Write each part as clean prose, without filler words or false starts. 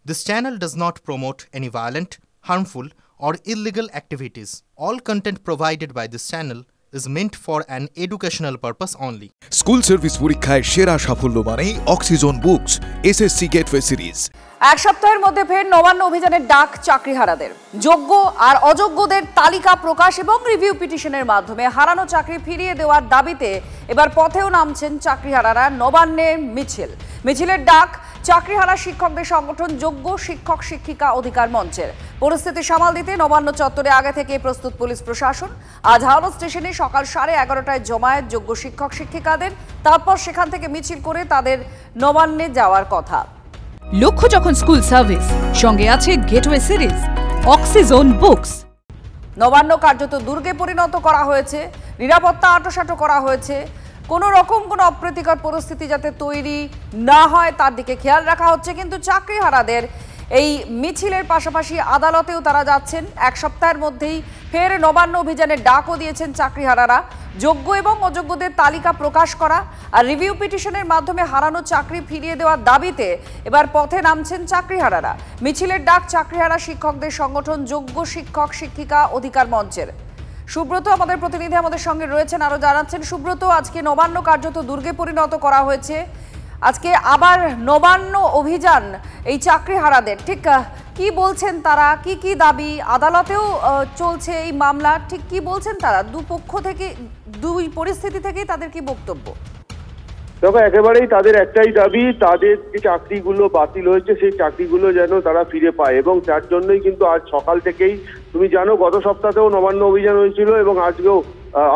This channel does not promote any violent, harmful, or illegal activities. All content provided by this channel is meant for an educational purpose only. School service পরীক্ষায় সেরা সাফল্য মানে oxygen books SSC gateway series. এক সপ্তাহের মধ্যে ফের নবান্ন অভিযানের ডাক চাকরিহারাদের। যোগ্য আর অযোগ্যদের তালিকা প্রকাশ এবং রিভিউ পিটিশনের মাধ্যমে হারানো চাকরি ফিরিয়ে দেওয়ার দাবিতে এবার পথেও নামছেন চাকরিহারারা। নবান্নে মিছিলের ডাক চাকরিহারা শিক্ষকদের সংগঠন যোগ্য শিক্ষক শিক্ষিকা অধিকার মঞ্চের। পরিস্থিতি সামাল দিতে নবান্ন চত্বরে আগে থেকে প্রস্তুত পুলিশ প্রশাসন। আজ হাওড়া স্টেশনে সকাল 11:30টায় জমায়েত যোগ্য শিক্ষক শিক্ষিকাদের, তারপর সেখান থেকে মিছিল করে তাদের নবান্নে যাওয়ার কথা। লক্ষ্য যখন স্কুল সার্ভিস, সঙ্গে আছে gateway series, oxygen books. Nabanna কার্যত দুর্গে পরিণত করা হয়েছে, নিরাপত্তা আঁটোসাঁটো করা হয়েছে। কোনো রকম কোনো অপ্রীতিকর পরিস্থিতি যাতে তৈরি না হয় তার দিকে খেয়াল রাখা হচ্ছে। কিন্তু চাকরিহারাদের এই মিছিলের পাশাপাশি আদালতেও তারা যাচ্ছেন। এক সপ্তাহের মধ্যেই ফের নবান্ন অভিযানের ডাকও দিয়েছেন চাকরিহারারা। যোগ্য এবং অযোগ্যদের তালিকা প্রকাশ করা আর রিভিউ পিটিশনের মাধ্যমে হারানো চাকরি ফিরিয়ে দেওয়ার দাবিতে এবার পথে নামছেন চাকরিহারারা। মিছিলের ডাক চাকরিহারা শিক্ষকদের সংগঠন যোগ্য শিক্ষক শিক্ষিকা অধিকার মঞ্চের। সুব্রত আমাদের প্রতিনিধি আমাদের সঙ্গে রয়েছেন, আরো জানাচ্ছেন। সুব্রত, আজকে নবান্ন কার্যত দুর্গে পরিণত করা হয়েছে, আজকে আবার নবান্ন অভিযান এই চাকরিহারাদের। ঠিক কি বলছেন তারা, কি কি দাবি? আদালতেও চলছে এই মামলা, ঠিক কি বলছেন তারা? দুপক্ষ থেকে, দুই পরিস্থিতি থেকেই তাদের কি বক্তব্য? দেখো, একেবারেই তাদের একটাই দাবি, তাদের যে চাকরিগুলো বাতিল হয়েছে সেই চাকরিগুলো যেন তারা ফিরে পায়, এবং তার জন্যই কিন্তু আজ সকাল থেকেই, তুমি জানো গত সপ্তাহেও নবান্ন অভিযান হয়েছিল এবং আজকেও,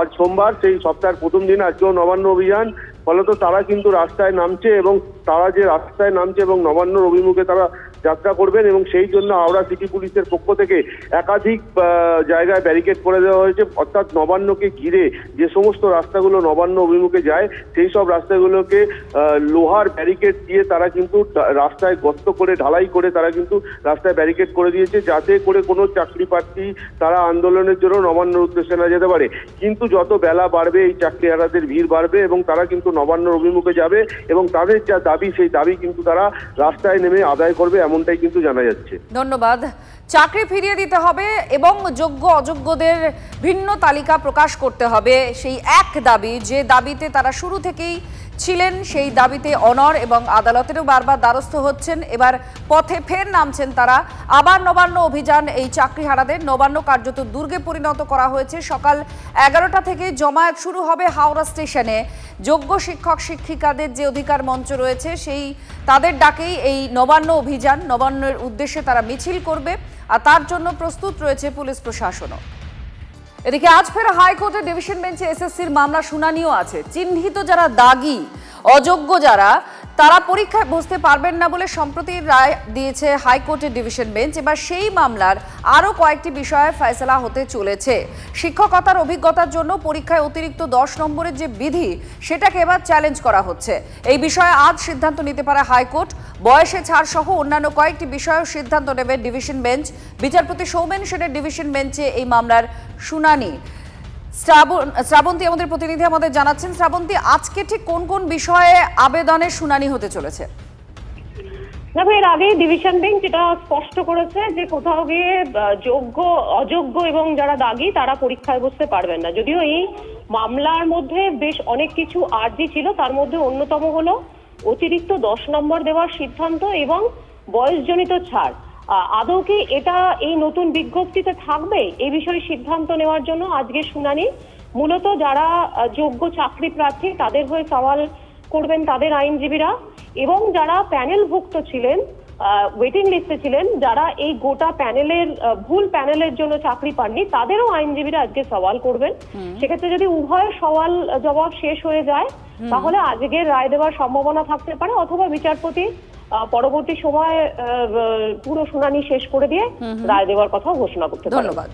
আজ সোমবার সেই সপ্তাহের প্রথম দিন, আজকেও নবান্ন অভিযান। ফলত তারা কিন্তু রাস্তায় নামছে এবং তারা যে রাস্তায় নামছে এবং নবান্নর অভিমুখে তারা যাত্রা করবেন, এবং সেই জন্য হাওড়া সিটি পুলিশের পক্ষ থেকে একাধিক জায়গায় ব্যারিকেড করে দেওয়া হয়েছে। অর্থাৎ নবান্নকে ঘিরে যে সমস্ত রাস্তাগুলো নবান্ন অভিমুখে যায় সেই সব রাস্তাগুলোকে লোহার ব্যারিকেড দিয়ে তারা কিন্তু রাস্তায় গর্ত করে ঢালাই করে তারা কিন্তু রাস্তায় ব্যারিকেড করে দিয়েছে, যাতে করে কোনো চাকরি প্রার্থী তারা আন্দোলনের জন্য নবান্নর উদ্দেশ্যে না যেতে পারে। কিন্তু যত বেলা বাড়বে এই চাকরিহারাদের ভিড় বাড়বে এবং তারা কিন্তু নবান্নর অভিমুখে যাবে এবং তাদের যা দাবি সেই দাবি কিন্তু তারা রাস্তায় নেমে আদায় করবে, এমনটাই কিন্তু জানা যাচ্ছে। ধন্যবাদ। চাকরি ফিরিয়ে দিতে হবে এবং যোগ্য অযোগ্যদের ভিন্ন তালিকা প্রকাশ করতে হবে, সেই এক দাবি, যে দাবিতে তারা শুরু থেকেই ছিলেন, সেই দাবিতে অনড় এবং আদালতেরও বারবার দ্বারস্থ হচ্ছেন। এবার পথে ফের নামছেন তারা। আবার নবান্ন অভিযান এই চাকরিহারাদের। নবান্ন কার্যত দুর্গে পরিণত করা হয়েছে। সকাল 11টা থেকে জমায়েত শুরু হবে হাওড়া স্টেশনে। যোগ্য শিক্ষক শিক্ষিকাদের যে অধিকার মঞ্চ রয়েছে সেই তাদের ডাকেই এই নবান্ন অভিযান। নবান্নের উদ্দেশ্যে তারা মিছিল করবে আর তার জন্য প্রস্তুত রয়েছে পুলিশ প্রশাসনও। এদিকে আজ ফের হাইকোর্টের ডিভিশন বেঞ্চে এসএসসির মামলা শুনানিও আছে। চিহ্নিত যারা দাগী, অযোগ্য যারা, তারা পরীক্ষায় বসতে পারবেন না বলে সম্প্রতি রায় দিয়েছে হাইকোর্টের ডিভিশন বেঞ্চ। এবার সেই মামলার আরও কয়েকটি বিষয়ে ফয়সালা হতে চলেছে। শিক্ষকতার অভিজ্ঞতার জন্য পরীক্ষায় অতিরিক্ত 10 নম্বরের যে বিধি, সেটাকে এবার চ্যালেঞ্জ করা হচ্ছে। এই বিষয়ে আজ সিদ্ধান্ত নিতে পারে হাইকোর্ট। বয়সে ছাড় সহ অন্যান্য কয়েকটি বিষয়েও সিদ্ধান্ত নেবে ডিভিশন বেঞ্চ। বিচারপতি সৌমেন সেনের ডিভিশন বেঞ্চে এই মামলার শুনানি। শ্রাবন্তী আমাদের প্রতিনিধি আমাদের জানাচ্ছেন। শ্রাবন্তী, আজকে ঠিক কোন কোন বিষয়ে আবেদনের শুনানি হতে চলেছে? দেখো, এর আগে ডিভিশন বেঞ্চ এটা স্পষ্ট করেছে যে কোথাও গিয়ে যোগ্য, অযোগ্য এবং যারা দাগী তারা পরীক্ষায় বসতে পারবেন না। যদিও এই মামলার মধ্যে বেশ অনেক কিছু আর্জি ছিল, তার মধ্যে অন্যতম হলো অতিরিক্ত 10 নম্বর দেওয়ার সিদ্ধান্ত এবং বয়সজনিত ছাড়। আদৌ কি এটা এই নতুন বিজ্ঞপ্তিতে থাকবে, এই বিষয়ে সিদ্ধান্ত নেওয়ার জন্য আজকে শুনানি। মূলত যারা যোগ্য চাকরি প্রার্থী তাদের হয়ে সওয়াল করবেন তাদের আইনজীবীরা, এবং যারা প্যানেলভুক্ত ছিলেন, ওয়েটিং লিস্টে ছিলেন, যারা এই গোটা প্যানেলের ভুল প্যানেলের জন্য চাকরি পাননি, তাদেরও আইনজীবীরা আজকে সওয়াল করবেন। সেক্ষেত্রে যদি উভয় সওয়াল জবাব শেষ হয়ে যায় তাহলে আজকের রায় দেওয়ার সম্ভাবনা থাকতে পারে, অথবা বিচারপতি পরবর্তী সময়ে পুরো শুনানি শেষ করে দিয়ে রায় দেওয়ার কথা ঘোষণা করতে পারেন। ধন্যবাদ।